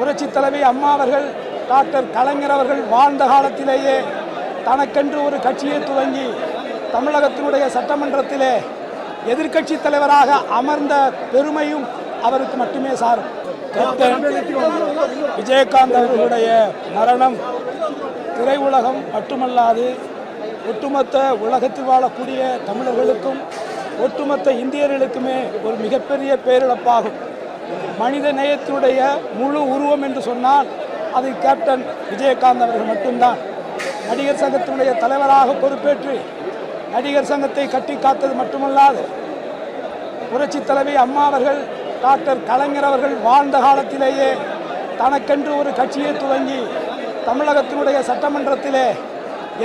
புரட்சி தலைவி அம்மா அவர்கள், டாக்டர் கலைஞர் அவர்கள் வாழ்ந்த காலத்திலேயே தனக்கென்று ஒரு கட்சியை துவங்கி தமிழகத்தினுடைய சட்டமன்றத்திலே எதிர்க்கட்சி தலைவராக அமர்ந்த பெருமையும் அவருக்கு மட்டுமே சாரும். கேப்டன் விஜயகாந்த் அவர்களுடைய மரணம் திரையுலகம் மட்டுமல்லாது ஒட்டுமொத்த உலகத்தில் வாழக்கூடிய தமிழர்களுக்கும் ஒட்டுமொத்த இந்தியர்களுக்குமே ஒரு மிகப்பெரிய பேரிழப்பாகும். மனித நேயத்தினுடைய முழு உருவம் என்று சொன்னால் அது கேப்டன் விஜயகாந்த் அவர்கள் மட்டும்தான். நடிகர் சங்கத்தினுடைய தலைவராக பொறுப்பேற்று நடிகர் சங்கத்தை கட்டி காத்தது மட்டுமல்லாது புரட்சி தலைவி அம்மா அவர்கள், டாக்டர் கலைஞர் அவர்கள் வாழ்ந்த காலத்திலேயே தனக்கென்று ஒரு கட்சியை துவங்கி தமிழகத்தினுடைய சட்டமன்றத்திலே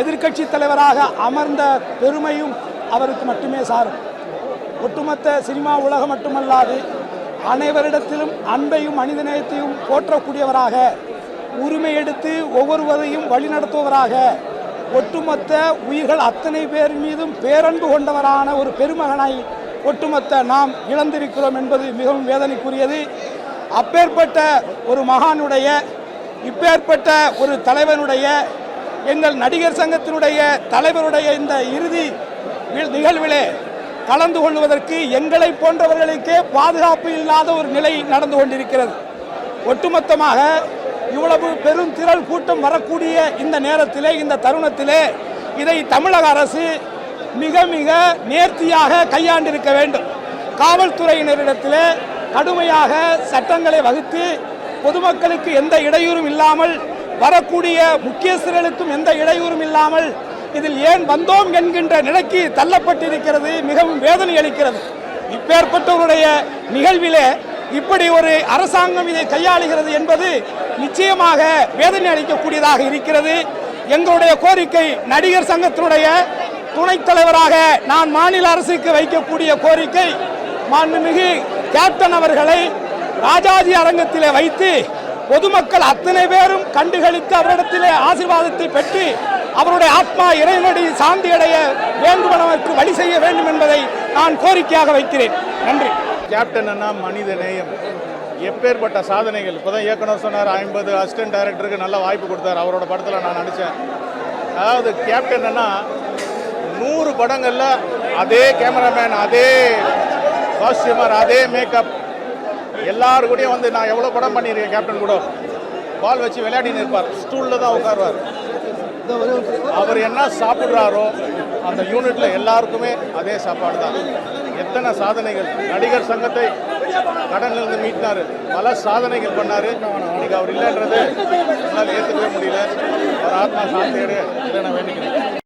எதிர்க்கட்சி தலைவராக அமர்ந்த பெருமையும் அவருக்கு மட்டுமே சாரும். ஒட்டுமொத்த சினிமா உலகம் மட்டுமல்லாது அனைவரிடத்திலும் அன்பையும் மனிதநேயத்தையும் போற்றக்கூடியவராக, உரிமை எடுத்து ஒவ்வொருவரையும் வழிநடத்துவவராக, ஒட்டுமொத்த உயிர்கள் அத்தனை பேர் மீதும் பேரன்பு கொண்டவரான ஒரு பெருமகனாய் ஒட்டுமொத்த நாம் இழந்திருக்கிறோம் என்பது மிகவும் வேதனைக்குரியது. அப்பேற்பட்ட ஒரு மகானுடைய, இப்பேற்பட்ட ஒரு தலைவனுடைய, எங்கள் நடிகர் சங்கத்தினுடைய தலைவருடைய இந்த இறுதி நிகழ்விலே கலந்து கொள்வதற்கு எங்களை போன்றவர்களுக்கே பாதுகாப்பு இல்லாத ஒரு நிலை நடந்து கொண்டிருக்கிறது. ஒட்டுமொத்தமாக இவ்வளவு பெரும் திரள் கூட்டம் வரக்கூடிய இந்த நேரத்திலே, இந்த தருணத்திலே இதை தமிழக அரசு மிக மிக நேர்த்தியாக கையாண்டிருக்க வேண்டும். காவல்துறையினரிடத்திலே கடுமையாக சட்டங்களை வகுத்து பொதுமக்களுக்கு எந்த இடையூறும் இல்லாமல், வரக்கூடிய முக்கியஸ்தர்களுக்கும் எந்த இடையூறும் இல்லாமல் இதில் ஏன் வந்தோம் என்கின்ற நிலைக்கு தள்ளப்பட்டிருக்கிறது. மிகவும் வேதனை அளிக்கிறது. இப்பேற்பட்டவருடைய நிகழ்விலே இப்படி ஒரு அரசாங்கம் இதை கையாளுகிறது என்பது நிச்சயமாக வேதனை அளிக்கக்கூடியதாக இருக்கிறது. எங்களுடைய கோரிக்கை, நடிகர் சங்கத்தினுடைய துணைத் தலைவராக நான் மாநில அரசுக்கு வைக்கக்கூடிய கோரிக்கை, மாண்புமிகு கேப்டன் அவர்களை ராஜாஜி அரங்கத்திலே வைத்து பொதுமக்கள் அத்தனை பேரும் கண்டுகளித்து அவரிடத்திலே ஆசீர்வாதத்தை பெற்று அவருடைய ஆத்மா இறைவனடி சாந்தி அடைய வேண்டுமெனக்கு வழி செய்ய வேண்டும் என்பதை நான் கோரிக்கையாக வைக்கிறேன். நன்றி. கேப்டன் அண்ணா மனித நேயம், எப்பேற்பட்ட சாதனைகள். இப்போதான் இயக்குனர் சொன்னார், 50 அசிஸ்டன்ட் டைரக்டருக்கு நல்ல வாய்ப்பு கொடுத்தார். அவரோட படத்தில் நான் நடித்தேன். அதாவது கேப்டன் அண்ணா 100 படங்களில் அதே கேமராமேன், அதே காஸ்டியூமர், அதே மேக்கப், எல்லாரு கூடயும் வந்து நான் எவ்வளோ படம் பண்ணியிருக்கேன். கேப்டன் கூட பால் வச்சு விளையாடின்னு இருப்பார், ஸ்டூலில் தான் உட்காருவார். அவர் என்ன சாப்பிட்றாரோ அந்த யூனிட்ல எல்லாருக்குமே அதே சாப்பாடு தான். எத்தனை சாதனைகள். நடிகர் சங்கத்தை கடனிலிருந்து மீட்டினார், பல சாதனைகள் பண்ணார். இன்னைக்கு அவர் இல்லைன்றது என்னால் ஏற்றுக்கவே முடியல. அவர் ஆத்மா சாந்தியோடு இதை நான் வேண்டிக்கிறேன்.